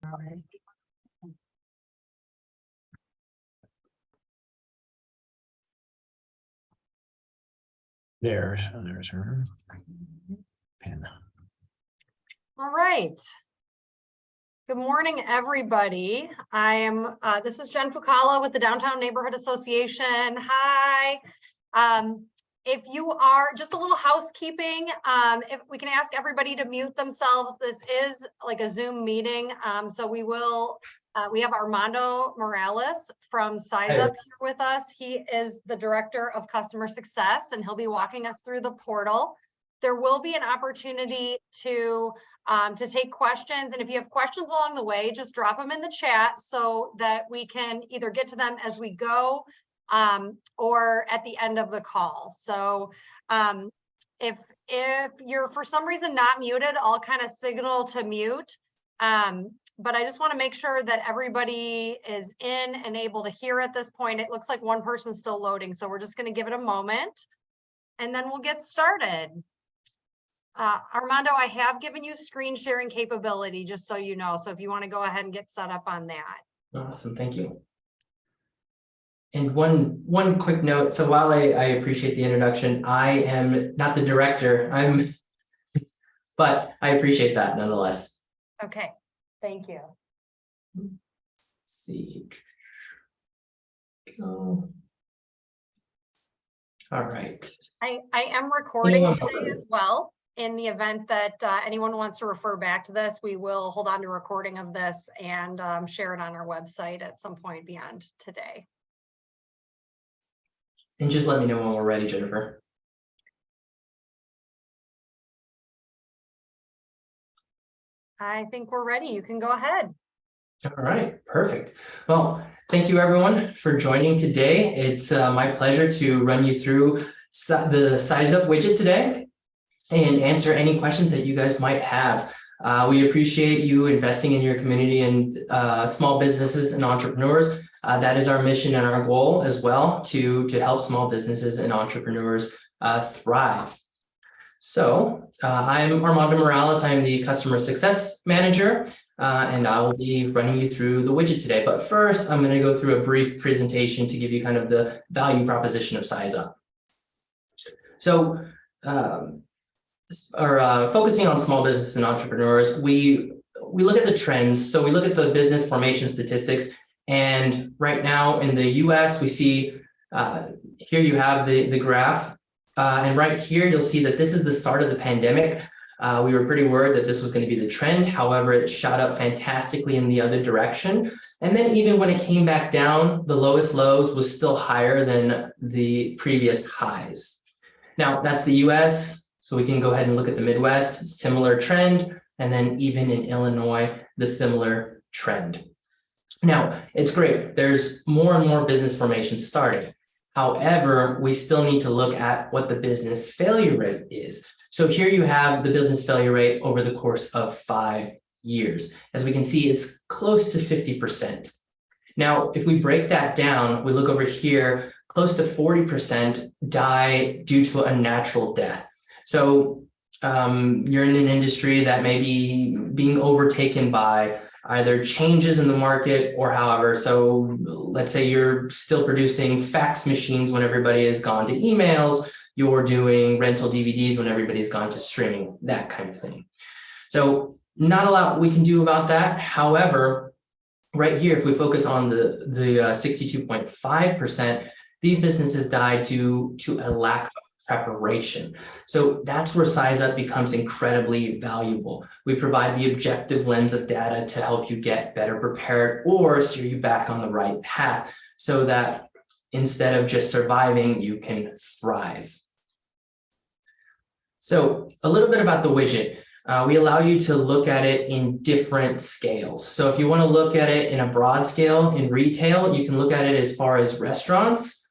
All right. There's her pen. All right. Good morning, everybody. This is Jen Fucala with the Downtown Neighborhood Association. Hi. If you are, just a little housekeeping, if we can ask everybody to mute themselves. This is like a Zoom meeting. So we have Armando Morales from SizeUp here with us. He is the Director of Customer Success, and he'll be walking us through the portal. There will be an opportunity to take questions. And if you have questions along the way, just drop them in the chat so that we can either get to them as we go or at the end of the call. So if you're for some reason not muted, I'll kind of signal to mute. But I just want to make sure that everybody is in and able to hear at this point. It looks like one person's still loading, so we're just going to give it a moment and then we'll get started. Armando, I have given you screen sharing capability, just so you know. So if you want to go ahead and get set up on that. Awesome, thank you. And one quick note. So while I appreciate the introduction, I am not the director. But I appreciate that nonetheless. Okay, thank you. Let's see. All right. I am recording today as well. In the event that anyone wants to refer back to this, we will hold on to recording of this and share it on our website at some point beyond today. And just let me know when we're ready, Jennifer. I think we're ready. You can go ahead. All right, perfect. Well, thank you everyone for joining today. It's my pleasure to run you through the SizeUp widget today and answer any questions that you guys might have. We appreciate you investing in your community and small businesses and entrepreneurs. That is our mission and our goal as well, to help small businesses and entrepreneurs thrive. So I'm Armando Morales. I'm the Customer Success Manager, and I will be running you through the widget today. But first, I'm going to go through a brief presentation to give you kind of the value proposition of SizeUp. So, focusing on small business and entrepreneurs, we look at the trends. So we look at the business formation statistics, and right now in the US, we see here you have the graph, and right here you'll see that this is the start of the pandemic. We were pretty worried that this was going to be the trend. However, it shot up fantastically in the other direction. And then even when it came back down, the lowest lows was still higher than the previous highs. Now that's the US. So we can go ahead and look at the Midwest, similar trend, and then even in Illinois, the similar trend. Now, it's great. There's more and more business formation starting. However, we still need to look at what the business failure rate is. So here you have the business failure rate over the course of 5 years. As we can see, it's close to 50%. Now, if we break that down, we look over here, close to 40% die due to a natural death. So you're in an industry that may be being overtaken by either changes in the market or however. So let's say you're still producing fax machines when everybody has gone to emails, you're doing rental DVDs when everybody's gone to streaming, that kind of thing. So not a lot we can do about that. However, right here, if we focus on the 62.5%, these businesses die due to a lack of preparation. So that's where SizeUp becomes incredibly valuable. We provide the objective lens of data to help you get better prepared or steer you back on the right path so that instead of just surviving, you can thrive. So a little bit about the widget. We allow you to look at it in different scales. So if you want to look at it in a broad scale in retail, you can look at it as far as restaurants,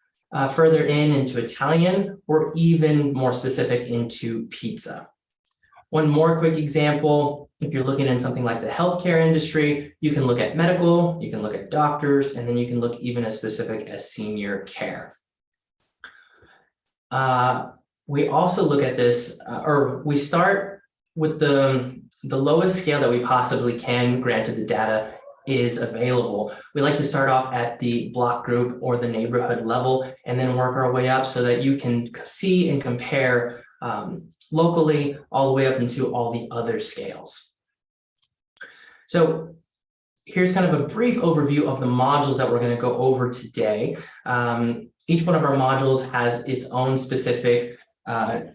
further into Italian, or even more specific into pizza. One more quick example, if you're looking in something like the healthcare industry, you can look at medical, you can look at doctors, and then you can look even as specific as senior care. We also look at this, or we start with the lowest scale that we possibly can, granted the data is available. We like to start off at the block group or the neighborhood level and then work our way up so that you can see and compare locally all the way up into all the other scales. So here's kind of a brief overview of the modules that we're going to go over today. Each one of our modules has its own specific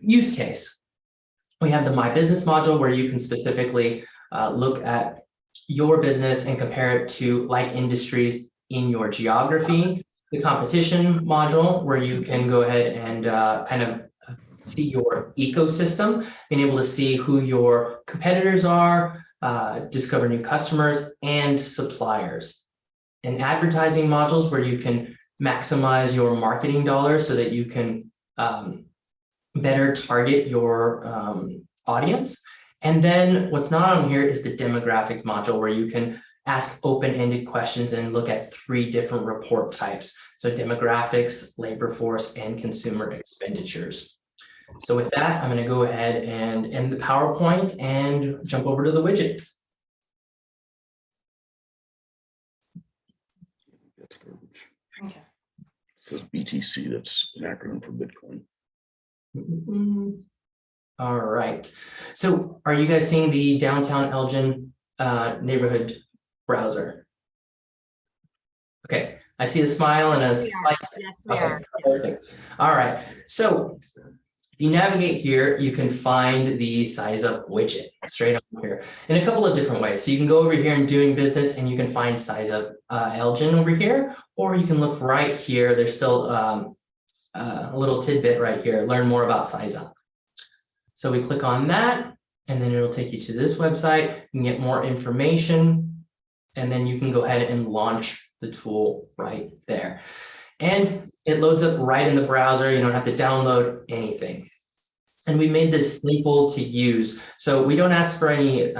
use case. We have the My Business module where you can specifically look at your business and compare it to like industries in your geography. The competition module where you can go ahead and kind of see your ecosystem, being able to see who your competitors are, discover new customers and suppliers. And advertising modules where you can maximize your marketing dollars so that you can better target your audience. And then what's not on here is the demographic module where you can ask open-ended questions and look at 3 different report types. So demographics, labor force, and consumer expenditures. So with that, I'm going to go ahead and end the PowerPoint and jump over to the widget. That's garbage. Okay. It says BTC, that's an acronym for Bitcoin. All right. So are you guys seeing the downtown Elgin neighborhood browser? Okay, I see a smile and a slight. Yes, we are. Perfect. All right. So if you navigate here, you can find the SizeUp widget straight up here in a couple of different ways. So you can go over here and doing business and you can find SizeUpElgin over here, or you can look right here. There's still a little tidbit right here, learn more about SizeUp. So we click on that and then it'll take you to this website. You can get more information and then you can go ahead and launch the tool right there. And it loads up right in the browser. You don't have to download anything. And we made this simple to use. So we don't ask for any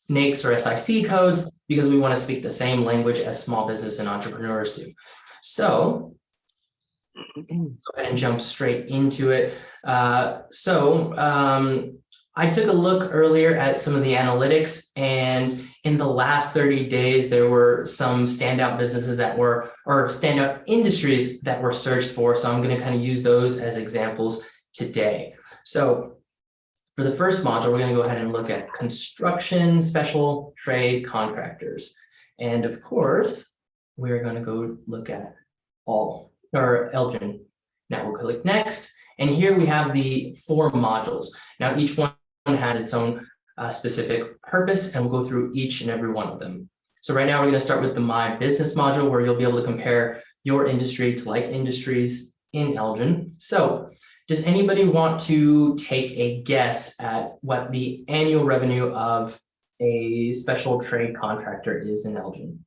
NAICS or SIC codes because we want to speak the same language as small business and entrepreneurs do. So go ahead and jump straight into it. I took a look earlier at some of the analytics, and in the last 30 days, there were some standout businesses that were, or standout industries that were searched for. So I'm going to kind of use those as examples today. So for the first module, we're going to go ahead and look at construction special trade contractors. And of course, we're going to go look at Elgin. Now we'll click next. And here we have the 4 modules. Now each one has its own specific purpose, and we'll go through each and every one of them. So right now we're going to start with the My Business module where you'll be able to compare your industry to like industries in Elgin. So does anybody want to take a guess at what the annual revenue of a special trade contractor is in Elgin?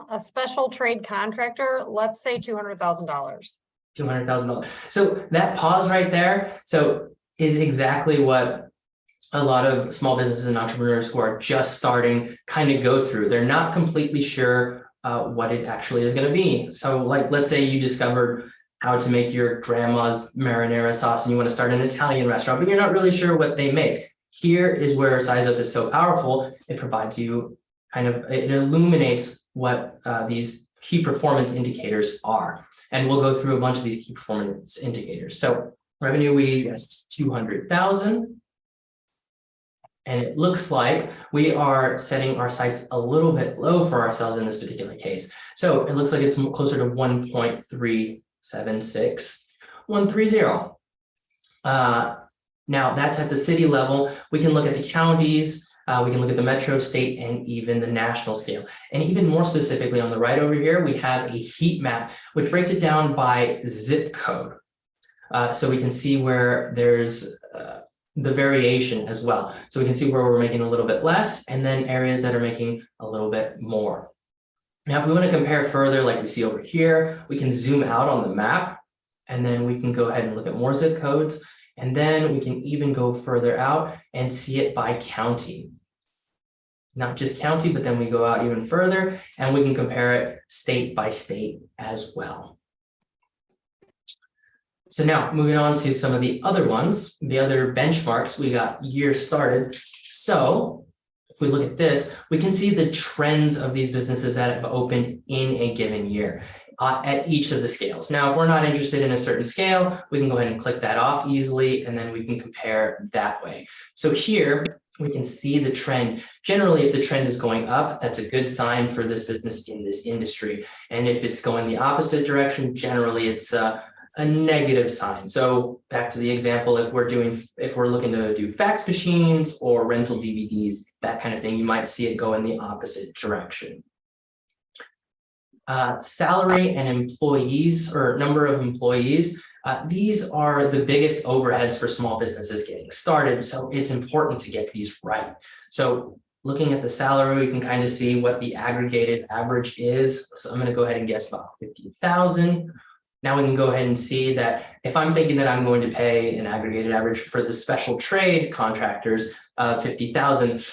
A special trade contractor, let's say $200,000. $200,000. So that pause right there, so is exactly what a lot of small businesses and entrepreneurs who are just starting kind of go through. They're not completely sure what it actually is going to be. So like, let's say you discovered how to make your grandma's marinara sauce and you want to start an Italian restaurant, but you're not really sure what they make. Here is where SizeUp is so powerful. It provides you it illuminates what these key performance indicators are. And we'll go through a bunch of these key performance indicators. So revenue, we guessed 200,000. And it looks like we are setting our sights a little bit low for ourselves in this particular case. So it looks like it's closer to 1.376, 130. Now that's at the city level. We can look at the counties. We can look at the metro, state, and even the national scale. And even more specifically on the right over here, we have a heat map, which breaks it down by zip code. So we can see where there's the variation as well. So we can see where we're making a little bit less and then areas that are making a little bit more. Now, if we want to compare further, like we see over here, we can zoom out on the map and then we can go ahead and look at more zip codes. And then we can even go further out and see it by county. Not just county, but then we go out even further and we can compare it state by state as well. So now moving on to some of the other ones, the other benchmarks, we got years started. So if we look at this, we can see the trends of these businesses that have opened in a given year at each of the scales. Now, if we're not interested in a certain scale, we can go ahead and click that off easily, and then we can compare that way. So here we can see the trend. Generally, if the trend is going up, that's a good sign for this business in this industry. And if it's going the opposite direction, generally it's a negative sign. So back to the example, if we're looking to do fax machines or rental DVDs, that kind of thing, you might see it go in the opposite direction. Salary and employees, or number of employees, these are the biggest overheads for small businesses getting started. So it's important to get these right. So looking at the salary, we can kind of see what the aggregated average is. So I'm going to go ahead and guess about 50,000. Now we can go ahead and see that if I'm thinking that I'm going to pay an aggregated average for the special trade contractors of 50,000,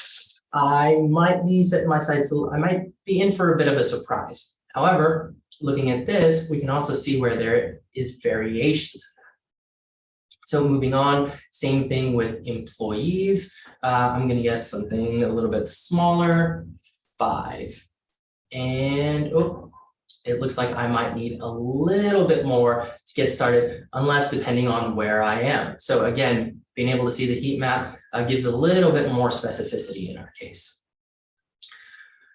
I might be setting my sights, I might be in for a bit of a surprise. However, looking at this, we can also see where there is variations. So moving on, same thing with employees. I'm going to guess something a little bit smaller, 5. And it looks like I might need a little bit more to get started, unless depending on where I am. So again, being able to see the heat map gives a little bit more specificity in our case.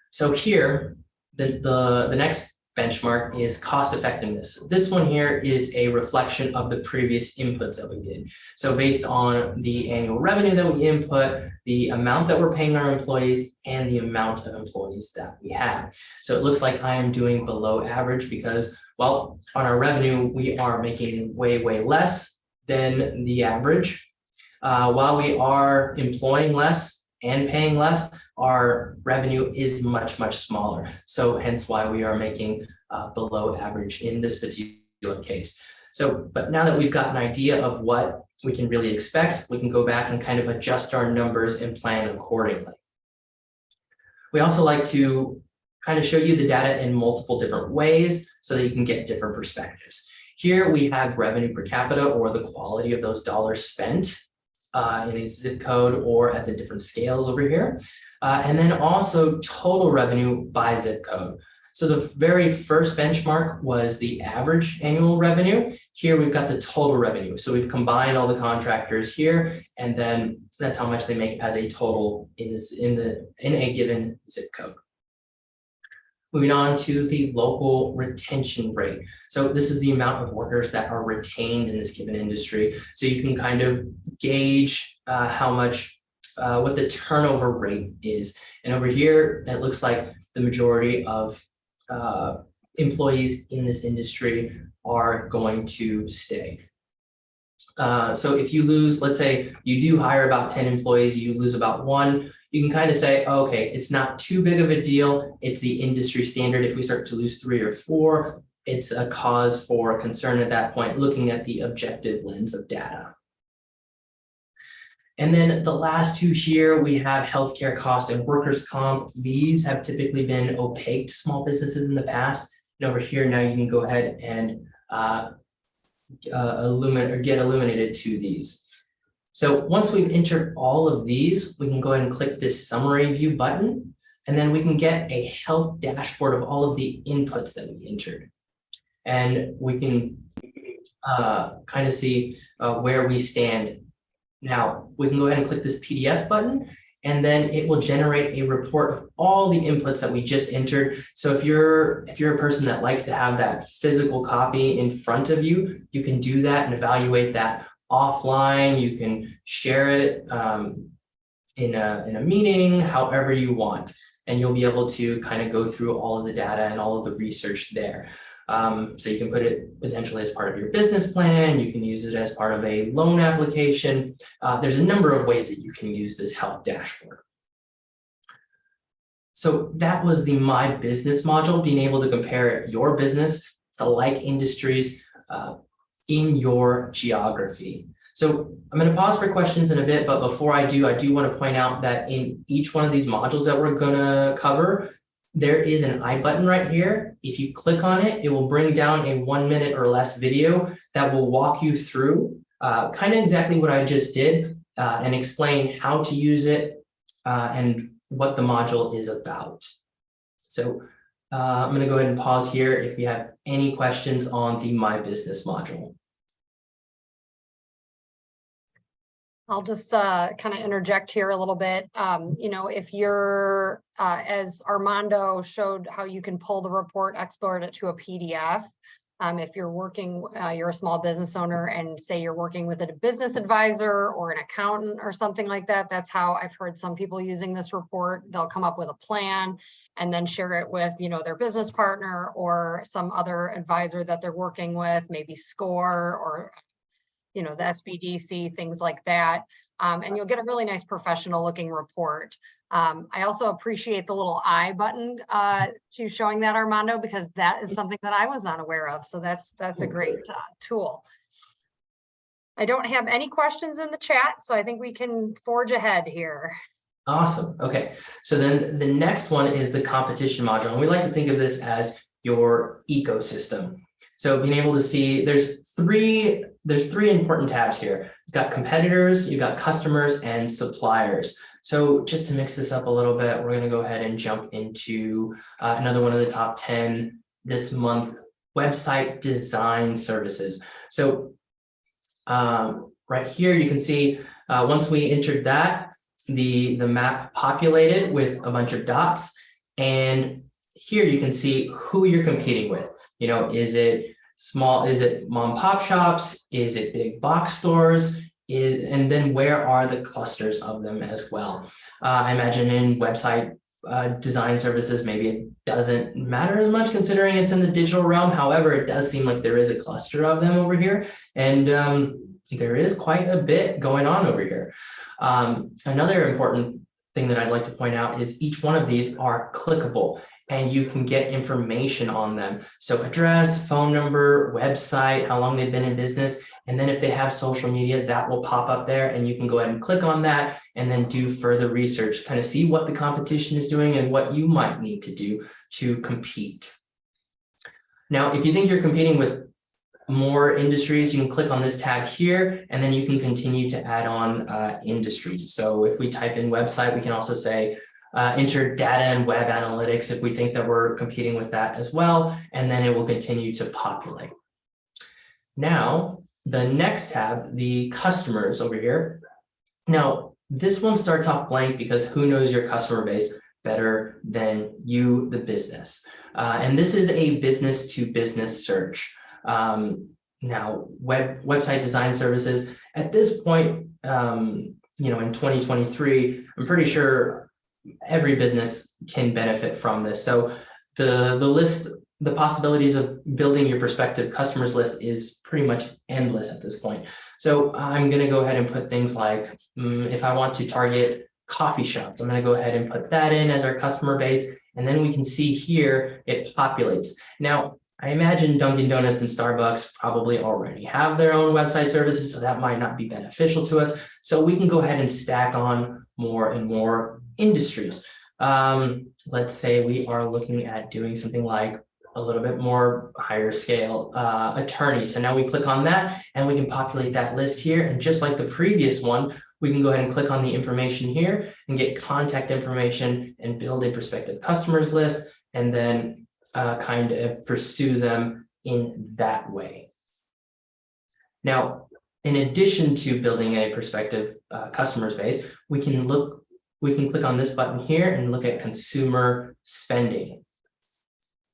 So here, the next benchmark is cost effectiveness. This one here is a reflection of the previous inputs that we did. So based on the annual revenue that we input, the amount that we're paying our employees, and the amount of employees that we have. So it looks like I am doing below average because, well, on our revenue, we are making way, way less than the average. While we are employing less and paying less, our revenue is much, much smaller. So hence why we are making below average in this particular case. So, but now that we've got an idea of what we can really expect, we can go back and kind of adjust our numbers and plan accordingly. We also like to kind of show you the data in multiple different ways so that you can get different perspectives. Here we have revenue per capita, or the quality of those dollars spent in a zip code or at the different scales over here. And then also total revenue by zip code. So the very first benchmark was the average annual revenue. Here we've got the total revenue. So we've combined all the contractors here, and then that's how much they make as a total in a given zip code. Moving on to the local retention rate. So this is the amount of workers that are retained in this given industry. So you can kind of gauge how much, what the turnover rate is. And over here, it looks like the majority of employees in this industry are going to stay. So if you lose, let's say you do hire about 10 employees, you lose about 1, you can kind of say, oh, okay, it's not too big of a deal. It's the industry standard. If we start to lose 3 or 4, it's a cause for concern at that point, looking at the objective lens of data. And then the last 2 here, we have healthcare cost and workers' comp. These have typically been opaque to small businesses in the past. And over here, now you can go ahead and get illuminated to these. So once we've entered all of these, we can go ahead and click this summary view button, and then we can get a health dashboard of all of the inputs that we entered. And we can kind of see where we stand. Now we can go ahead and click this PDF button, and then it will generate a report of all the inputs that we just entered. So if you're a person that likes to have that physical copy in front of you, you can do that and evaluate that offline. You can share it in a meeting, however you want, and you'll be able to kind of go through all of the data and all of the research there. So you can put it potentially as part of your business plan. You can use it as part of a loan application. There's a number of ways that you can use this health dashboard. So that was the My Business module, being able to compare your business to like industries in your geography. So I'm going to pause for questions in a bit, but before I do want to point out that in each one of these modules that we're going to cover, there is an I button right here. If you click on it, it will bring down a 1 minute or less video that will walk you through kind of exactly what I just did and explain how to use it and what the module is about. So I'm going to go ahead and pause here if you have any questions on the My Business module. I'll just kind of interject here a little bit. You know, if you're, as Armando showed how you can pull the report, export it to a PDF. If you're working, you're a small business owner and say you're working with a business advisor or an accountant or something like that, that's how I've heard some people using this report. They'll come up with a plan and then share it with, you know, their business partner or some other advisor that they're working with, maybe SCORE or, you know, the SBDC, things like that. And you'll get a really nice professional looking report. I also appreciate the little I button to showing that, Armando, because that is something that I was not aware of. So that's a great tool. I don't have any questions in the chat, so I think we can forge ahead here. Awesome. Okay. So then the next one is the competition module. And we like to think of this as your ecosystem. So being able to see there's three important tabs here. You've got competitors, you've got customers, and suppliers. So just to mix this up a little bit, we're going to go ahead and jump into another one of the top 10 this month, website design services. So right here, you can see once we entered that, the map populated with a bunch of dots. And here you can see who you're competing with. You know, is it small, is it mom and pop shops? Is it big box stores? And then where are the clusters of them as well? I imagine in website design services, maybe it doesn't matter as much considering it's in the digital realm. However, it does seem like there is a cluster of them over here. And there is quite a bit going on over here. Another important thing that I'd like to point out is each one of these are clickable and you can get information on them. So address, phone number, website, how long they've been in business. And then if they have social media, that will pop up there and you can go ahead and click on that and then do further research, kind of see what the competition is doing and what you might need to do to compete. Now, if you think you're competing with more industries, you can click on this tab here, and then you can continue to add on industries. So if we type in website, we can also say enter data and web analytics if we think that we're competing with that as well, and then it will continue to populate. Now, the next tab, the customers over here. Now, this one starts off blank because who knows your customer base better than you, the business. And this is a business-to-business search. Now, website design services at this point, you know, in 2023, I'm pretty sure every business can benefit from this. So the list, the possibilities of building your prospective customers list is pretty much endless at this point. So I'm going to go ahead and put things like if I want to target coffee shops, I'm going to go ahead and put that in as our customer base. And then we can see here it populates. Now, I imagine Dunkin' Donuts and Starbucks probably already have their own website services, so that might not be beneficial to us. So we can go ahead and stack on more and more industries. Let's say we are looking at doing something like a little bit more higher scale attorney. So now we click on that and we can populate that list here. And just like the previous one, we can go ahead and click on the information here and get contact information and build a prospective customers list, and then kind of pursue them in that way. Now, in addition to building a prospective customers base, we can click on this button here and look at consumer spending.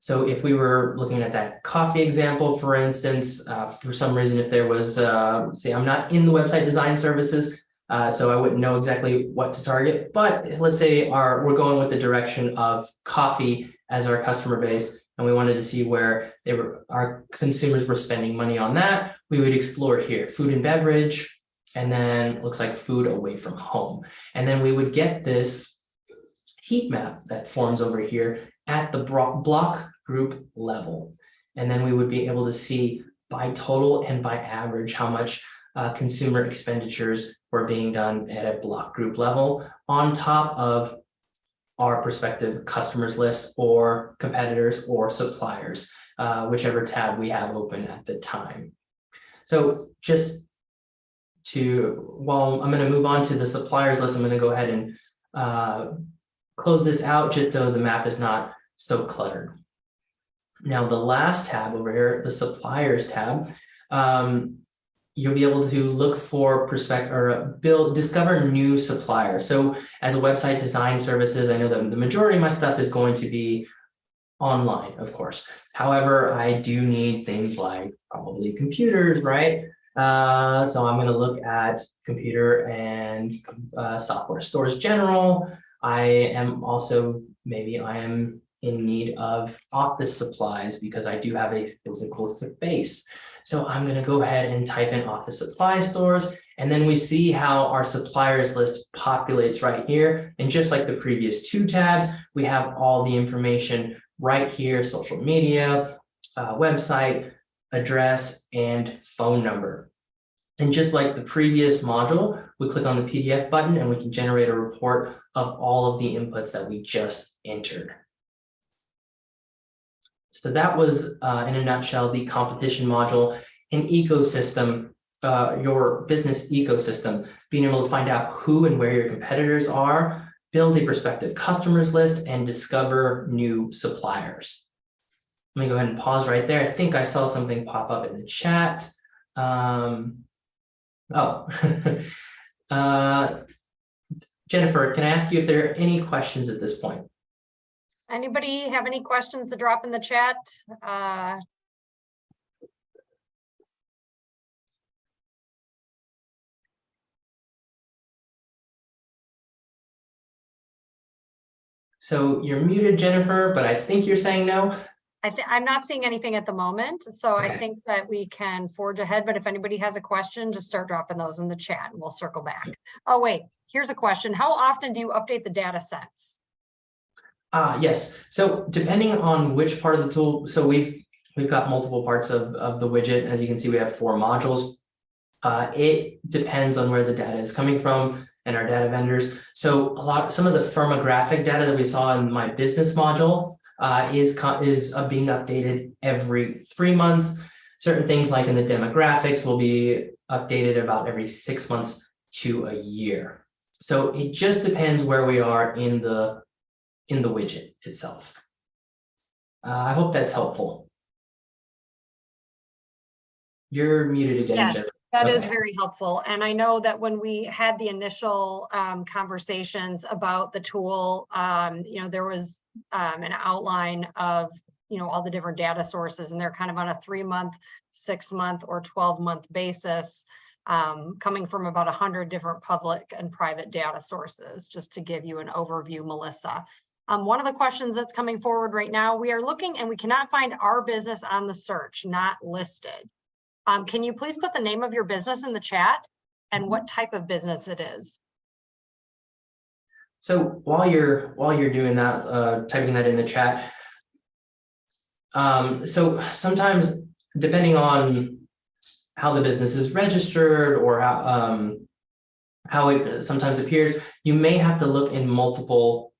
So if we were looking at that coffee example, for instance, for some reason, if there was, say I'm not in the website design services, so I wouldn't know exactly what to target, but let's say we're going with the direction of coffee as our customer base, and we wanted to see where our consumers were spending money on that, we would explore here, food and beverage, and then looks like food away from home. And then we would get this heat map that forms over here at the block group level. And then we would be able to see by total and by average how much consumer expenditures were being done at a block group level on top of our prospective customers list or competitors or suppliers, whichever tab we have open at the time. So just while I'm going to move on to the suppliers list, I'm going to go ahead and close this out just so the map is not so cluttered. Now, the last tab over here, the suppliers tab, you'll be able to look for discover new suppliers. So as a website design services, I know that the majority of my stuff is going to be online, of course. However, I do need things like probably computers, right? So I'm going to look at computer and software stores general. I am also, maybe I am in need of office supplies because I do have a physical space. So I'm going to go ahead and type in office supply stores, and then we see how our suppliers list populates right here. And just like the previous two tabs, we have all the information right here: social media, website, address, and phone number. And just like the previous module, we click on the PDF button and we can generate a report of all of the inputs that we just entered. So that was, in a nutshell, the competition module, an ecosystem, your business ecosystem, being able to find out who and where your competitors are, build a prospective customers list, and discover new suppliers. Let me go ahead and pause right there. I think I saw something pop up in the chat. Jennifer, can I ask you if there are any questions at this point? Anybody have any questions to drop in the chat? So you're muted, Jennifer, but I think you're saying no. I'm not seeing anything at the moment, so Okay. I think that we can forge ahead. But if anybody has a question, just start dropping those in the chat and we'll circle back. Oh, wait, here's a question. How often do you update the data sets? Yes. So depending on which part of the tool, so we've got multiple parts of the widget. As you can see, we have 4 modules. It depends on where the data is coming from and our data vendors. So some of the firmographic data that we saw in my business module is being updated every 3 months. Certain things like in the demographics will be updated about every 6 months to a year. So it just depends where we are in the widget itself. I hope that's helpful. You're muted again, Yes, Jennifer. that Okay. is very helpful. And I know that when we had the initial conversations about the tool, there was an outline of, all the different data sources, and they're kind of on a 3-month, 6-month, or 12-month basis, coming from about 100 different public and private data sources, just to give you an overview, Melissa. One of the questions that's coming forward right now, we are looking and we cannot find our business on the search, not listed. Can you please put the name of your business in the chat and what type of business it is? So while you're doing that, typing that in the chat, so sometimes depending on how the business is registered or how it sometimes appears, you may have to look in multiple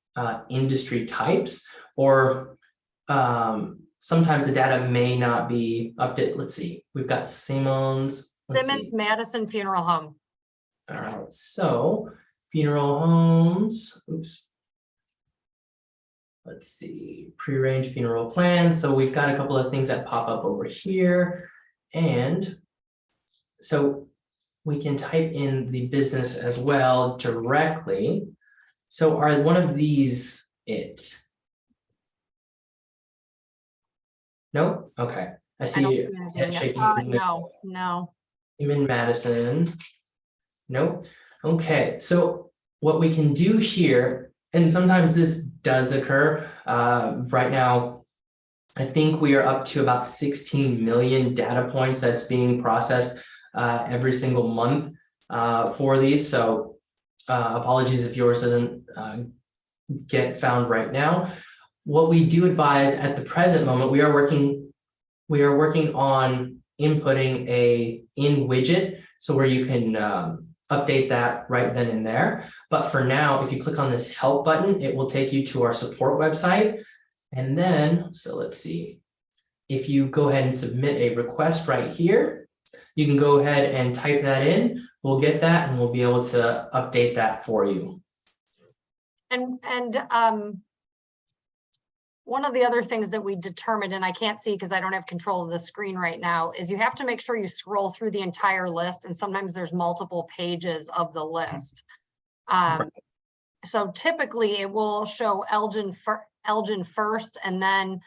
industry types, or sometimes the data may not be updated. Let's see, we've got Simmons. Madison Funeral Home. All right, so funeral homes, oops. Let's see, prearranged funeral plans. So we've got a couple of things that pop up over here. And so we can type in the business as well directly. So are one of these it? No? Okay. I see head shaking. No. Even Madison. Nope. Okay. So what we can do here, and sometimes this does occur. Right now, I think we are up to about 16 million data points that's being processed every single month for these. So apologies if yours doesn't get found right now. What we do advise at the present moment, we are working on inputting a in widget, so where you can update that right then and there. But for now, if you click on this help button, it will take you to our support website. And then, so let's see, if you go ahead and submit a request right here, you can go ahead and type that in. We'll get that and we'll be able to update that for you. And one of the other things that we determined, and I can't see because I don't have control of the screen right now, is you have to make sure you scroll through the entire list, and sometimes there's multiple pages of the list. So typically it will show Elgin first, and then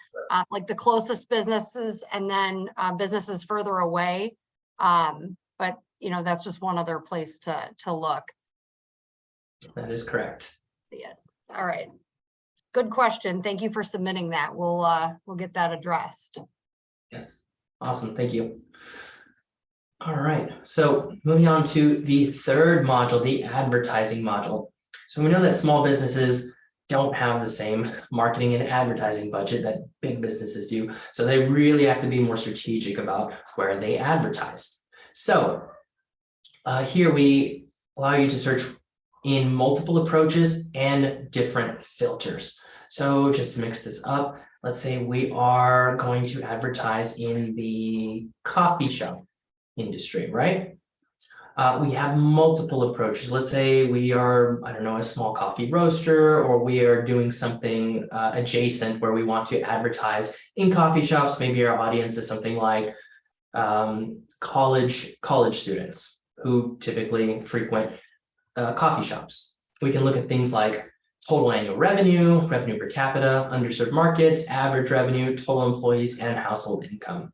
like the closest businesses, and then businesses further away. But you know, that's just one other place to look. That is correct. Yeah. All right. Good question. Thank you for submitting that. We'll get that addressed. Yes. Awesome. Thank you. All right. So moving on to the third module, the advertising module. So we know that small businesses don't have the same marketing and advertising budget that big businesses do. So they really have to be more strategic about where they advertise. So here we allow you to search in multiple approaches and different filters. So just to mix this up, let's say we are going to advertise in the coffee shop industry, right? We have multiple approaches. Let's say we are, I don't know, a small coffee roaster, or we are doing something adjacent where we want to advertise in coffee shops. Maybe our audience is something like college students who typically frequent coffee shops. We can look at things like total annual revenue, revenue per capita, underserved markets, average revenue, total employees, and household income.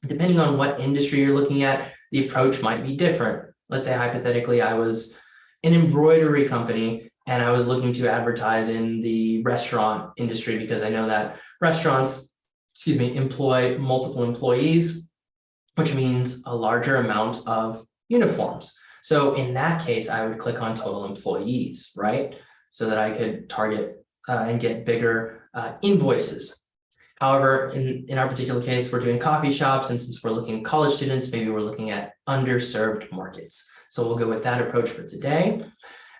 Depending on what industry you're looking at, the approach might be different. Let's say hypothetically, I was an embroidery company and I was looking to advertise in the restaurant industry because I know that restaurants, employ multiple employees, which means a larger amount of uniforms. So in that case, I would click on total employees, right? So that I could target and get bigger invoices. However, in our particular case, we're doing coffee shops, and since we're looking at college students, maybe we're looking at underserved markets. So we'll go with that approach for today.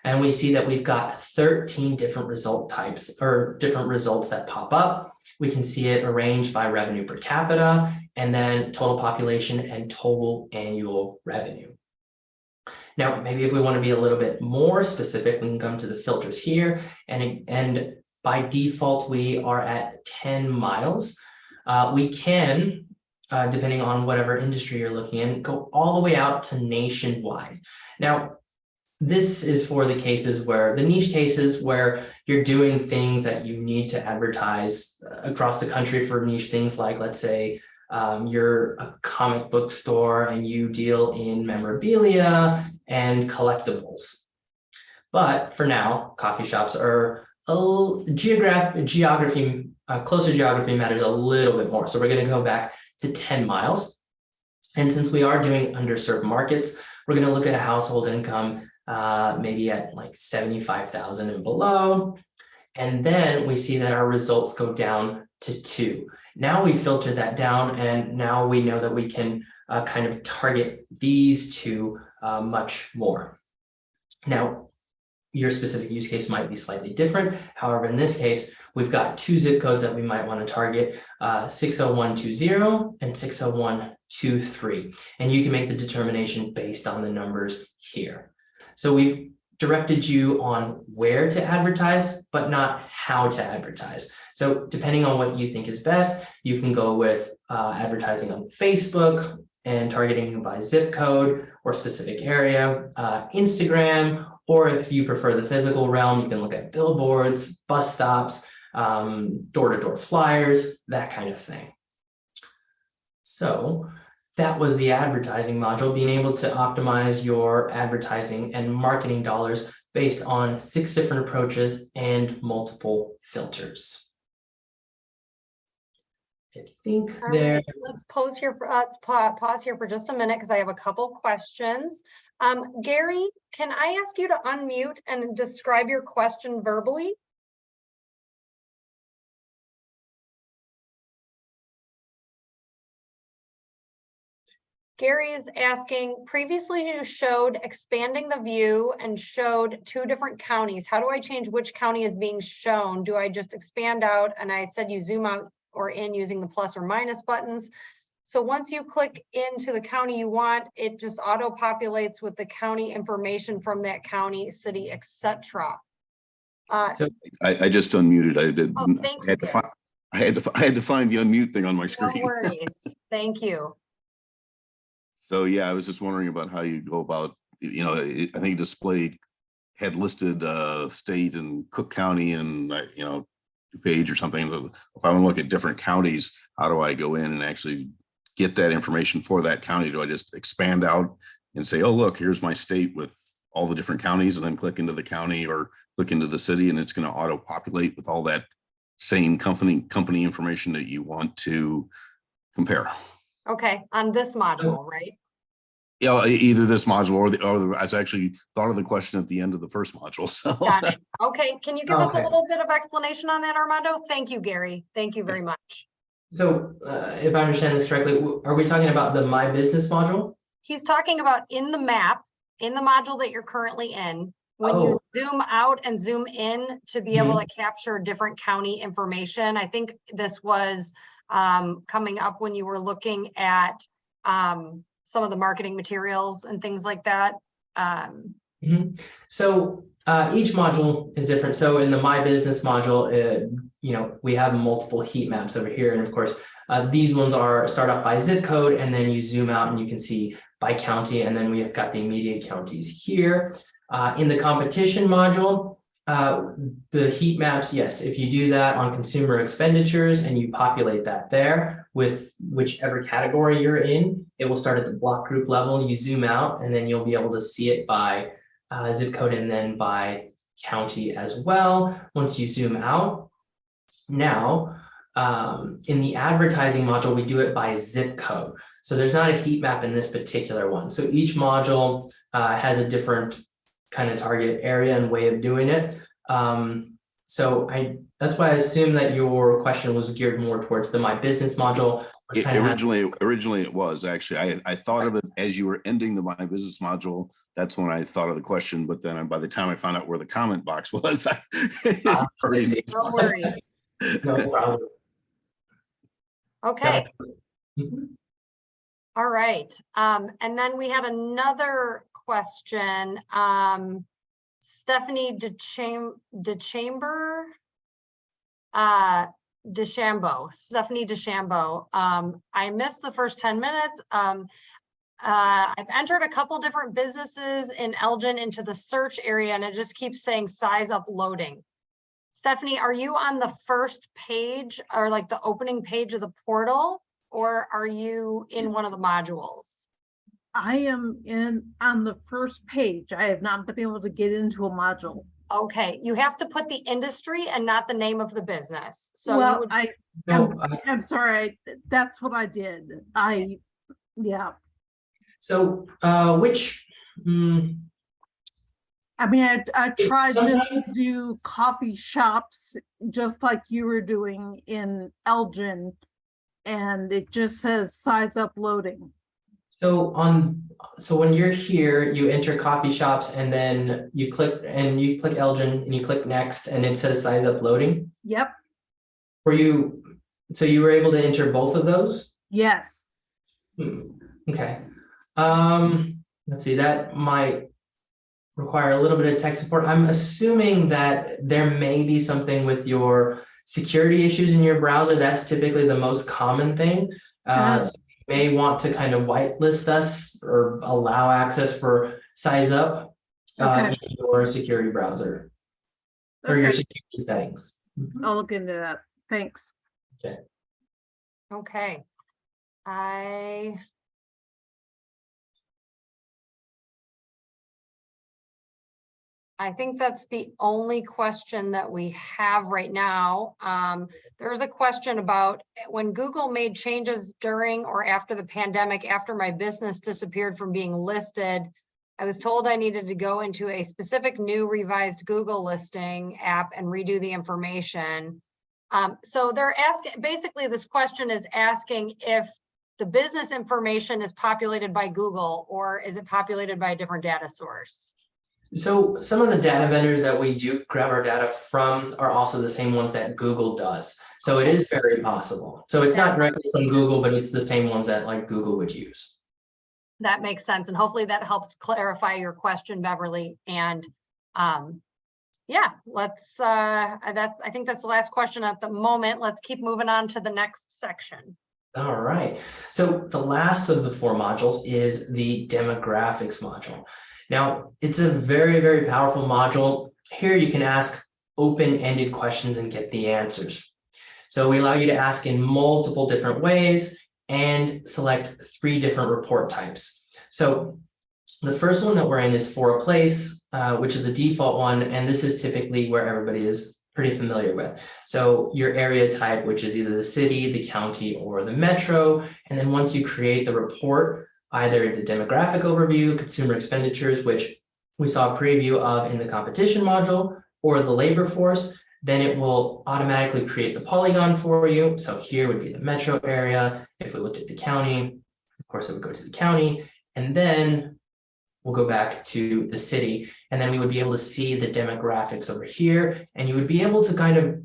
And we see that we've got 13 different result types, or different results that pop up. We can see it arranged by revenue per capita, and then total population and total annual revenue. Now, maybe if we want to be a little bit more specific, we can come to the filters here, and by default, we are at 10 miles. We can, depending on whatever industry you're looking in, go all the way out to nationwide. Now, this is for the cases where, the niche cases where you're doing things that you need to advertise across the country for niche things like, let's say, you're a comic book store and you deal in memorabilia and collectibles. But for now, coffee shops are closer geography matters a little bit more. So we're going to go back to 10 miles. And since we are doing underserved markets, we're going to look at a household income maybe at like 75,000 and below. And then we see that our results go down to 2. Now we filtered that down, and now we know that we can kind of target these 2 much more. Now, your specific use case might be slightly different. However, in this case, we've got 2 zip codes that we might want to target, 60120 and 60123. And you can make the determination based on the numbers here. So we've directed you on where to advertise, but not how to advertise. So depending on what you think is best, you can go with advertising on Facebook and targeting by zip code or specific area, Instagram, or if you prefer the physical realm, you can look at billboards, bus stops, door-to-door flyers, that kind of thing. So that was the advertising module, being able to optimize your advertising and marketing dollars based on 6 different approaches and multiple filters. I think there. Right, let's pause here for just a minute because I have a couple questions. Gary, can I ask you to unmute and describe your question verbally? Gary is asking, previously you showed expanding the view and showed 2 different counties. How do I change which county is being shown? Do I just expand out? And I said you zoom out or in using the plus or minus buttons. So once you click into the county you want, it just auto populates with the county information from that county, city, etc. So I just unmuted. I did. Oh, thank I had you, to find, I had to find the unmute thing on my no screen. worries. Thank you. So yeah, I was just wondering about how you go about, I think displayed had listed state and Cook County and DuPage or something. If I want to look at different counties, how do I go in and actually get that information for that county? Do I just expand out and say, oh, look, here's my state with all the different counties, and then click into the county or click into the city, and it's going to auto populate with all that same company information that you want to compare? Okay, on this module, right? Yeah, either this module or I actually thought of the question at the end of the first module. So Got it. Okay, can you give us a Okay. little bit of explanation on that, Armando? Thank you, Gary. Thank you very much. So if I understand this correctly, are we talking about the My Business module? He's talking about in the map, in the module that you're currently in, when you zoom out and zoom in to be able to capture different county information. I think this was coming up when you were looking at some of the marketing materials and things like that. So each module is different. So in the My Business module, we have multiple heat maps over here. And of course, these ones start off by zip code, and then you zoom out and you can see by county. And then we have got the immediate counties here. In the competition module, the heat maps, yes, if you do that on consumer expenditures and you populate that there with whichever category you're in, it will start at the block group level. You zoom out and then you'll be able to see it by zip code and then by county as well. Once you zoom out, now in the advertising module, we do it by zip code. So there's not a heat map in this particular one. So each module has a different kind of target area and way of doing it. So that's why I assume that your question was geared more towards the My Business module. Originally it was actually, I thought of it as you were ending the My Business module. That's when I thought of the question, but then by the time I found out where the comment box was, No worries. No problem. Okay. All right. And then we had another question. Stephanie DeChambeau. Stephanie DeChambeau. I missed the first 10 minutes. I've entered a couple different businesses in Elgin into the search area, and it just keeps saying size up loading. Stephanie, are you on the first page or like the opening page of the portal, or are you in one of the modules? I am on the first page. I have not been able to get into a module. Okay, you have to put the industry and not the name of the business. So well, you I'm sorry. That's what I did. Yeah. So which? I mean, I tried just to do coffee shops, just like you were doing in Elgin, and it just says size up loading. So when you're here, you enter coffee shops and then you click Elgin and you click next and it says size up loading. Yep. So you were able to enter both of those? Yes. Okay. Let's see, that might require a little bit of tech support. I'm assuming that there may be something with your security issues in your browser. That's typically the most common thing. So you may want to kind of whitelist us or allow access for size up in your security browser or your security settings. I'll look into that. Thanks. Okay. okay. I think that's the only question that we have right now. There's a question about when Google made changes during or after the pandemic, after my business disappeared from being listed, I was told I needed to go into a specific new revised Google listing app and redo the information. So they're asking, basically this question is asking if the business information is populated by Google, or is it populated by a different data source? So some of the data vendors that we do grab our data from are also the same ones that Google does. So it is very possible. So it's not directly from Google, but it's the same ones that like Google would use. That makes sense. And hopefully that helps clarify your question, Beverly. And yeah, let's, I think that's the last question at the moment. Let's keep moving on to the next section. All right. So the last of the 4 modules is the demographics module. Now, it's a very, very powerful module. Here you can ask open-ended questions and get the answers. So we allow you to ask in multiple different ways and select 3 different report types. So the first one that we're in is for a place, which is the default one, and this is typically where everybody is pretty familiar with. So your area type, which is either the city, the county, or the metro. And then once you create the report, either the demographic overview, consumer expenditures, which we saw a preview of in the competition module, or the labor force, then it will automatically create the polygon for you. So here would be the metro area. If we looked at the county, of course, it would go to the county. And then we'll go back to the city, and then we would be able to see the demographics over here, and you would be able to kind of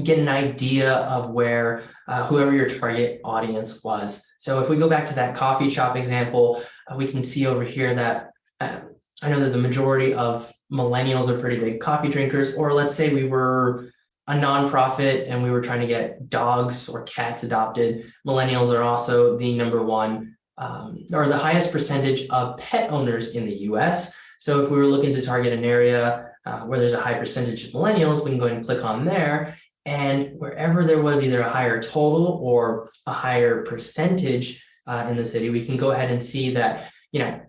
get an idea of where whoever your target audience was. So if we go back to that coffee shop example, we can see over here that I know that the majority of millennials are pretty big coffee drinkers, or let's say we were a nonprofit and we were trying to get dogs or cats adopted. Millennials are also the #1 or the highest percentage of pet owners in the US. So if we were looking to target an area where there's a high percentage of millennials, we can go ahead and click on there. And wherever there was either a higher total or a higher percentage in the city, we can go ahead and see that, you know,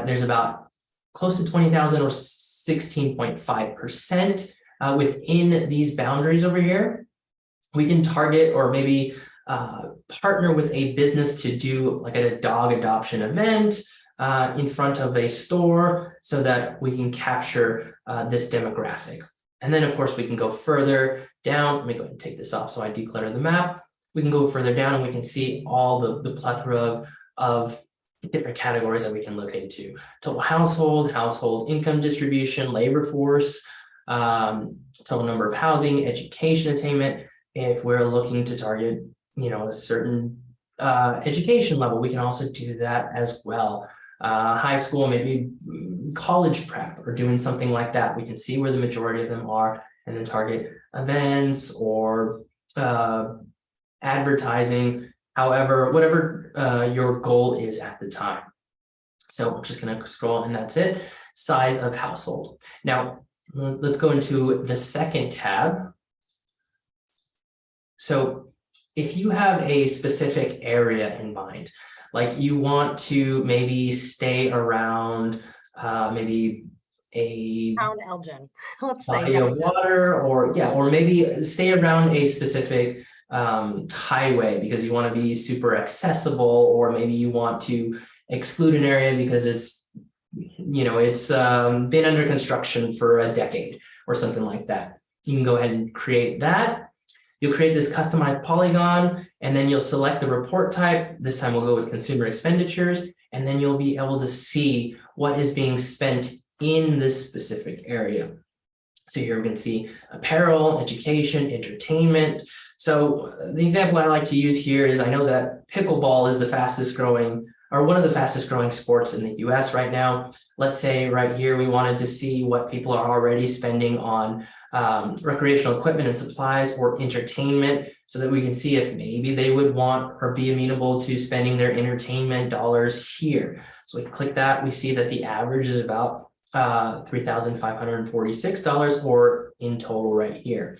there's about close to 20,000 or 16.5% within these boundaries over here. We can target or maybe partner with a business to do like a dog adoption event in front of a store so that we can capture this demographic. And then, of course, we can go further down. Let me go ahead and take this off so I declutter the map. We can go further down and we can see all the plethora of different categories that we can look into. Total household income distribution, labor force, total number of housing, education attainment. If we're looking to target, you know, a certain education level, we can also do that as well. High school, maybe college prep or doing something like that. We can see where the majority of them are and then target events or advertising, however, whatever your goal is at the time. So I'm just going to scroll and that's it. Size of household. Now, let's go into the second tab. So if you have a specific area in mind, like you want to maybe stay around maybe a Town Elgin, let's body say. of water, or maybe stay around a specific highway because you want to be super accessible, or maybe you want to exclude an area because it's, you know, it's been under construction for a decade or something like that. You can go ahead and create that. You'll create this customized polygon, and then you'll select the report type. This time we'll go with consumer expenditures, and then you'll be able to see what is being spent in this specific area. So here we can see apparel, education, entertainment. So the example I like to use here is I know that pickleball is the fastest growing, or one of the fastest growing sports in the US right now. Let's say right here, we wanted to see what people are already spending on recreational equipment and supplies or entertainment, so that we can see if maybe they would want or be amenable to spending their entertainment dollars here. So we click that, we see that the average is about $3,546 or in total right here.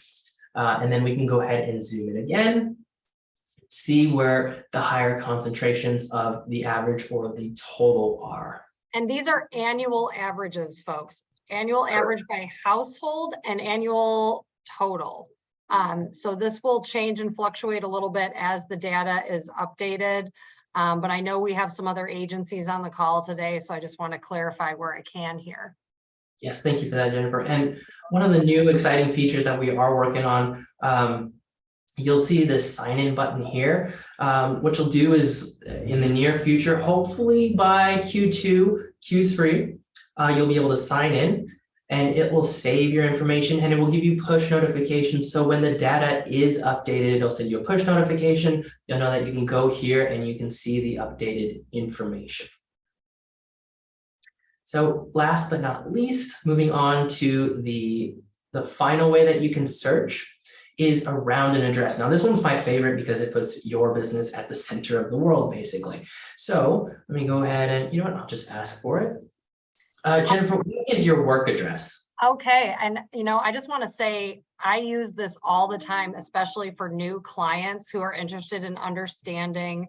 And then we can go ahead and zoom in again, see where the higher concentrations of the average or the total are. And these are annual averages, folks. Annual average by household and annual total. So this will change and fluctuate a little bit as the data is updated. But I know we have some other agencies on the call today, so I just want to clarify where I can here. Yes, thank you for that, Jennifer. And one of the new exciting features that we are working on, you'll see this sign in button here. What you'll do is in the near future, hopefully by Q2, Q3, you'll be able to sign in and it will save your information and it will give you push notifications. So when the data is updated, it'll send you a push notification. You'll know that you can go here and you can see the updated information. So last but not least, moving on to the final way that you can search is around an address. Now, this one's my favorite because it puts your business at the center of the world, basically. So let me go ahead and, you know what, I'll just ask for it. Jennifer, what is your work address? Okay, and I just want to say I use this all the time, especially for new clients who are interested in understanding,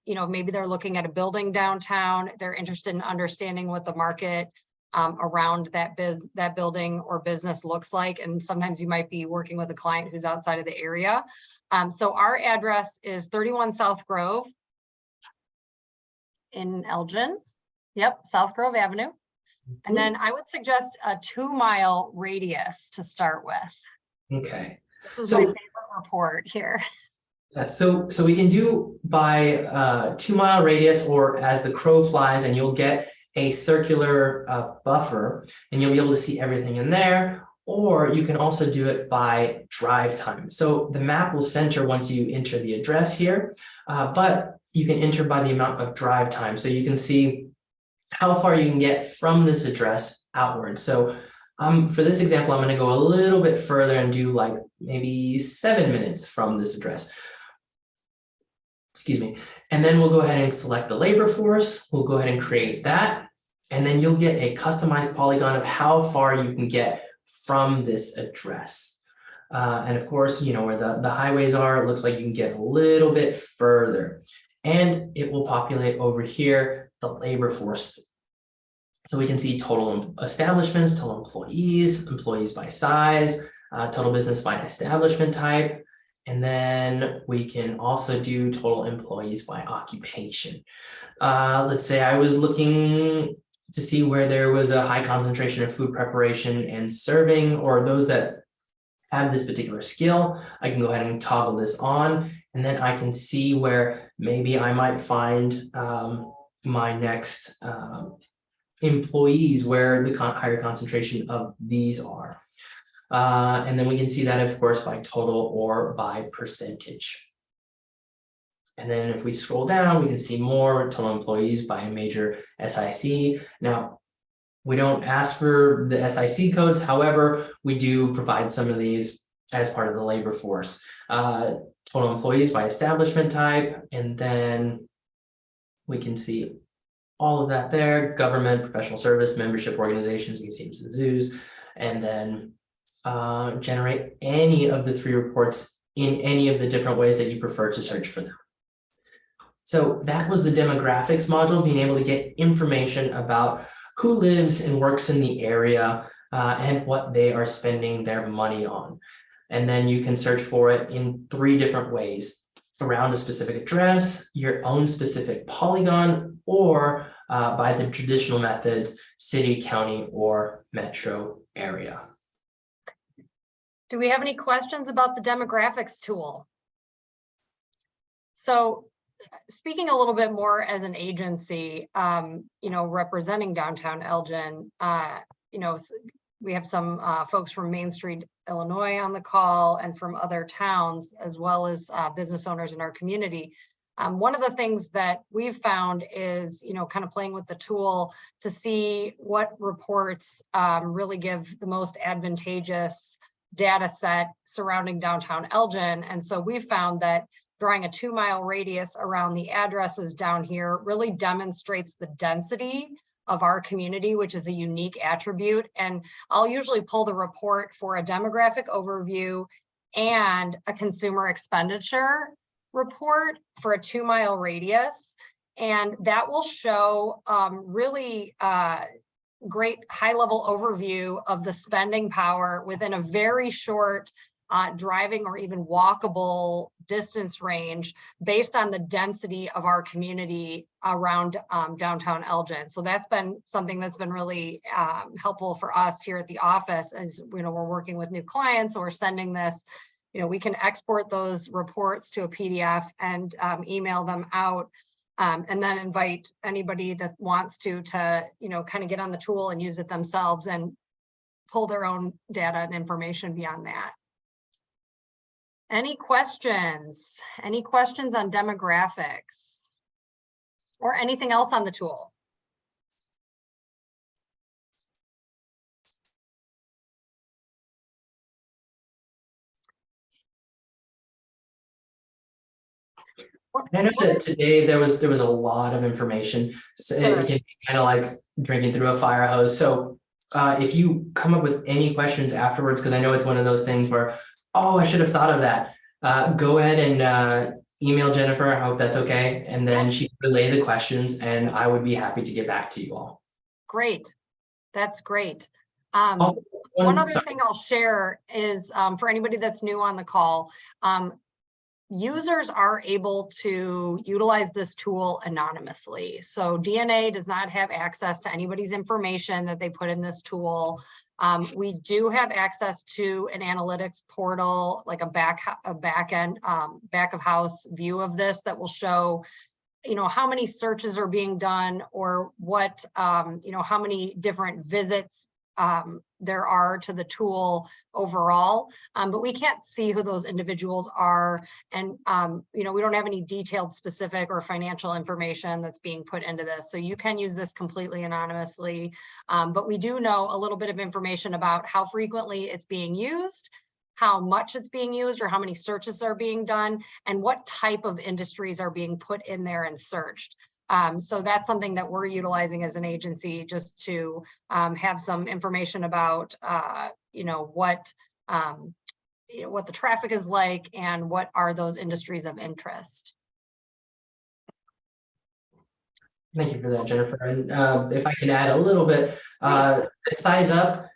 maybe they're looking at a building downtown, they're interested in understanding what the market around that building or business looks like. And sometimes you might be working with a client who's outside of the area. So our address is 31 South Grove in Elgin. Yep, South Grove Avenue. And then I would suggest a 2-mile radius to start with. Okay. This is my favorite report here. So we can do by 2-mile radius or as the crow flies, and you'll get a circular buffer and you'll be able to see everything in there. Or you can also do it by drive time. So the map will center once you enter the address here, but you can enter by the amount of drive time. So you can see how far you can get from this address outward. So for this example, I'm going to go a little bit further and do like maybe 7 minutes from this address. Excuse me. And then we'll go ahead and select the labor force. We'll go ahead and create that. And then you'll get a customized polygon of how far you can get from this address. And of course, where the highways are, it looks like you can get a little bit further. And it will populate over here the labor force. So we can see total establishments, total employees, employees by size, total business by establishment type. And then we can also do total employees by occupation. Let's say I was looking to see where there was a high concentration of food preparation and serving, or those that have this particular skill. I can go ahead and toggle this on, and then I can see where maybe I might find my next employees where the higher concentration of these are. And then we can see that, of course, by total or by percentage. And then if we scroll down, we can see more total employees by a major SIC. Now, we don't ask for the SIC codes. However, we do provide some of these as part of the labor force. Total employees by establishment type, and then we can see all of that there: government, professional service, membership organizations, museums and zoos, and then generate any of the 3 reports in any of the different ways that you prefer to search for them. So that was the demographics module, being able to get information about who lives and works in the area and what they are spending their money on. And then you can search for it in 3 different ways: around a specific address, your own specific polygon, or by the traditional methods, city, county, or metro area. Do we have any questions about the demographics tool? So speaking a little bit more as an agency, representing downtown Elgin, we have some folks from Main Street, Illinois on the call, and from other towns, as well as business owners in our community. One of the things that we've found is, kind of playing with the tool to see what reports really give the most advantageous data set surrounding downtown Elgin. And so we found that drawing a 2-mile radius around the addresses down here really demonstrates the density of our community, which is a unique attribute. And I'll usually pull the report for a demographic overview and a consumer expenditure report for a 2-mile radius. And that will show really great high-level overview of the spending power within a very short driving or even walkable distance range based on the density of our community around downtown Elgin. So that's been something that's been really helpful for us here at the office as we're working with new clients, or we're sending this we can export those reports to a PDF and email them out, and then invite anybody that wants to kind of get on the tool and use it themselves and pull their own data and information beyond that. Any questions? Any questions on demographics or anything else on the tool? I know that today there was a lot of information. So it can be kind of like drinking through a fire hose. So if you come up with any questions afterwards, because I know it's one of those things where, oh, I should have thought of that. Go ahead and email Jennifer. I hope that's okay. And then she can relay the questions and I would be happy to get back to you all. Great. That's great. One One other thing I'll share is for anybody that's new on the call, users are able to utilize this tool anonymously. So DNA does not have access to anybody's information that they put in this tool. We do have access to an analytics portal, like a back of house view of this that will show, how many searches are being done or what, how many different visits there are to the tool overall, but we can't see who those individuals are. And, we don't have any detailed specific or financial information that's being put into this. So you can use this completely anonymously, but we do know a little bit of information about how frequently it's being used, how much it's being used or how many searches are being done, and what type of industries are being put in there and searched. So that's something that we're utilizing as an agency just to have some information about, what the traffic is like and what are those industries of interest. Thank you for that, Jennifer. And if I can add a little bit, at SizeUp,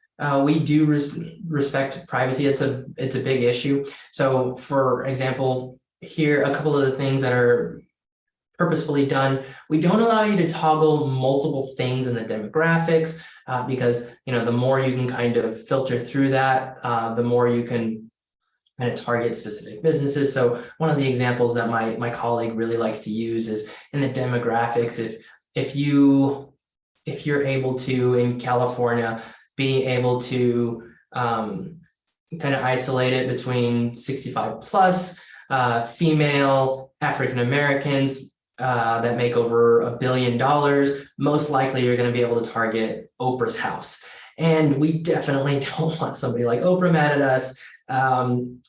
we do respect privacy. It's a big issue. So for example, here, a couple of the things that are purposefully done. We don't allow you to toggle multiple things in the demographics because, the more you can kind of filter through that, the more you can kind of target specific businesses. So one of the examples that my colleague really likes to use is in the demographics. If you're able to, in California, be able to kind of isolate it between 65 plus, female, African Americans, that make over $1 billion, most likely you're going to be able to target Oprah's house. And we definitely don't want somebody like Oprah mad at us.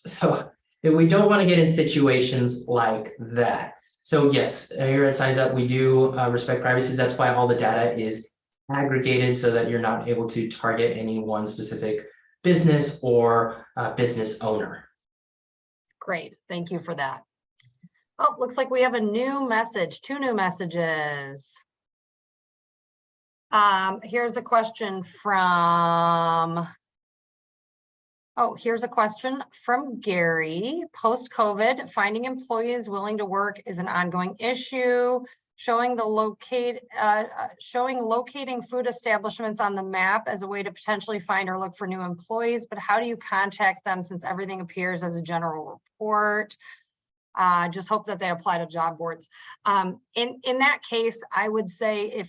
So we don't want to get in situations like that. So yes, here at SizeUp, we do respect privacy. That's why all the data is aggregated so that you're not able to target any one specific business or business owner. Great, thank you for that. Oh, looks like we have a new message, 2 new messages. Here's a question from Gary. Post-COVID, finding employees willing to work is an ongoing issue. Showing locating food establishments on the map as a way to potentially find or look for new employees, but how do you contact them since everything appears as a general report? Just hope that they apply to job boards. In that case, I would say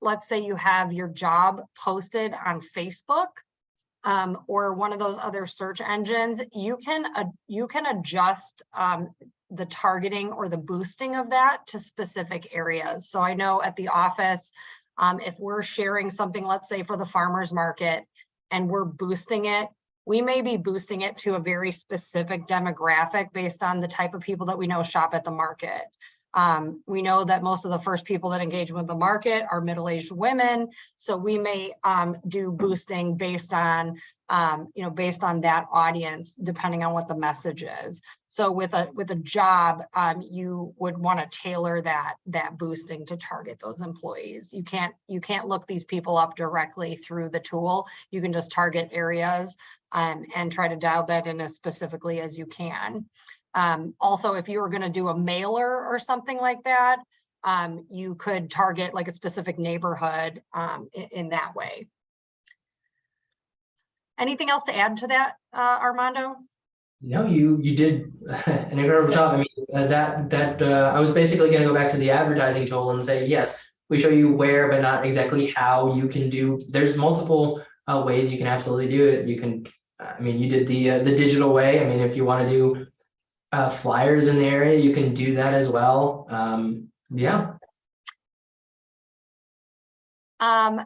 let's say you have your job posted on Facebook or one of those other search engines, you can adjust the targeting or the boosting of that to specific areas. So I know at the office, if we're sharing something, let's say for the farmers market, and we're boosting it, we may be boosting it to a very specific demographic based on the type of people that we know shop at the market. We know that most of the first people that engage with the market are middle-aged women. So we may do boosting based on, based on that audience, depending on what the message is. So with a job, you would want to tailor that boosting to target those employees. You can't look these people up directly through the tool. You can just target areas and try to dial that in as specifically as you can. Also, if you were going to do a mailer or something like that, you could target like a specific neighborhood in that way. Anything else to add to that, Armando? No, you did an incredible job. I mean, I was basically going to go back to the advertising tool and say, yes, we show you where, but not exactly how you can do. There's multiple ways you can absolutely do it. You can, I mean, you did the digital way. I mean, if you want to do flyers in the area, you can do that as well. Yeah.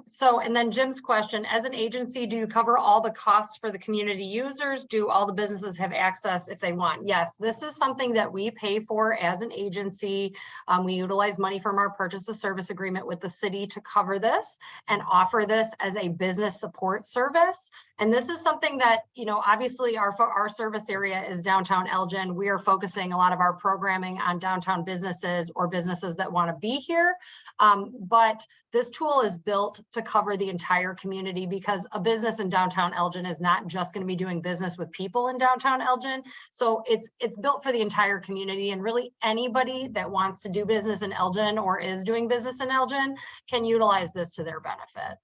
So, and then Jim's question, as an agency, do you cover all the costs for the community users? Do all the businesses have access if they want? Yes, this is something that we pay for as an agency. We utilize money from our purchase of service agreement with the city to cover this and offer this as a business support service. And this is something that, you know, obviously our service area is downtown Elgin. We are focusing a lot of our programming on downtown businesses or businesses that want to be here. But this tool is built to cover the entire community, because a business in downtown Elgin is not just going to be doing business with people in downtown Elgin. So it's built for the entire community, and really anybody that wants to do business in Elgin or is doing business in Elgin can utilize this to their benefit.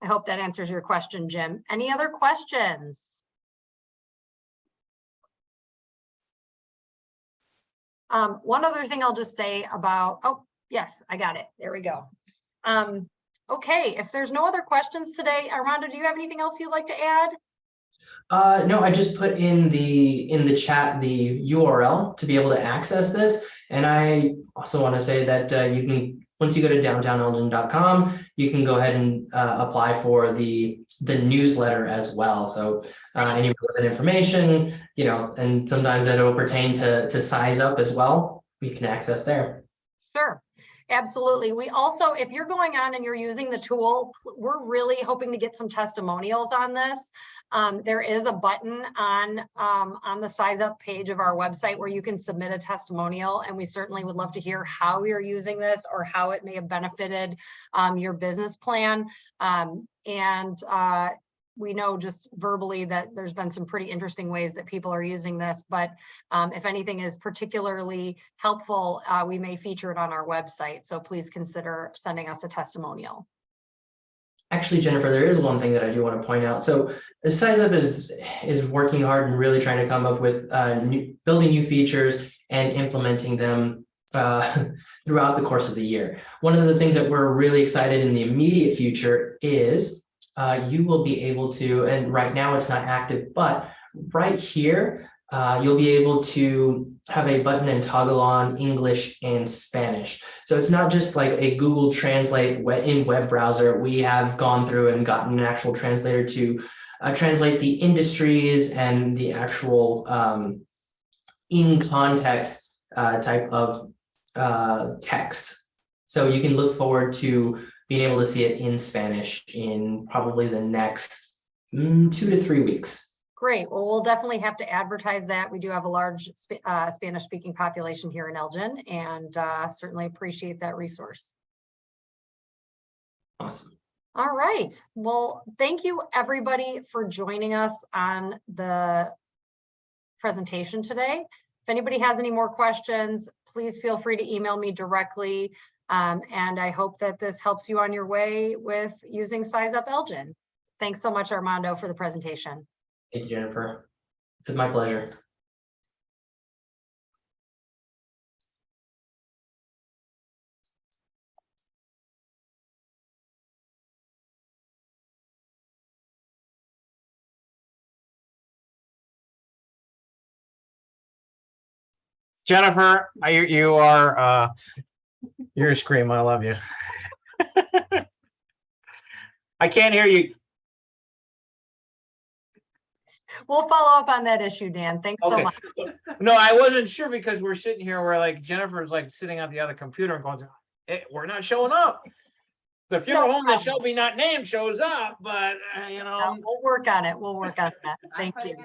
I hope that answers your question, Jim. Any other questions? One other thing I'll just say about, oh, yes, I got it. There we go. Okay, if there's no other questions today, Armando, do you have anything else you'd like to add? No, I just put in the chat the URL to be able to access this. And I also want to say that you can, once you go to downtownelgin.com, you can go ahead and apply for the newsletter as well. So any relevant information, you know, and sometimes that will pertain to Size Up as well, we can access there. Sure. Absolutely. We also, if you're going on and you're using the tool, we're really hoping to get some testimonials on this. There is a button on the Size Up page of our website where you can submit a testimonial, and we certainly would love to hear how you're using this or how it may have benefited your business plan. We know just verbally that there's been some pretty interesting ways that people are using this, but if anything is particularly helpful, we may feature it on our website. So please consider sending us a testimonial. Actually, Jennifer, there is one thing that I do want to point out. So SizeUp is working hard and really trying to come up with building new features and implementing them throughout the course of the year. One of the things that we're really excited in the immediate future is you will be able to, and right now it's not active, but right here, you'll be able to have a button and toggle on English and Spanish. So it's not just like a Google Translate in web browser. We have gone through and gotten an actual translator to translate the industries and the actual in context type of text. So you can look forward to being able to see it in Spanish in probably the next 2 to 3 weeks. Great. Well, we'll definitely have to advertise that. We do have a large Spanish-speaking population here in Elgin, and certainly appreciate that resource. Awesome. All right. Well, thank you everybody for joining us on the presentation today. If anybody has any more questions, please feel free to email me directly. And I hope that this helps you on your way with using SizeUpElgin. Thanks so much, Armando, for the presentation. Thank you, Jennifer. It's my pleasure. Jennifer, you are you're a scream. I love you. I can't hear you. We'll follow up on that issue, Dan. Thanks so much. No, I wasn't sure because we're sitting here where like Jennifer's like sitting at the other computer and going, we're not showing up. The funeral home that shall be not named shows up, but you know. We'll work on it. We'll work on that. Thank you.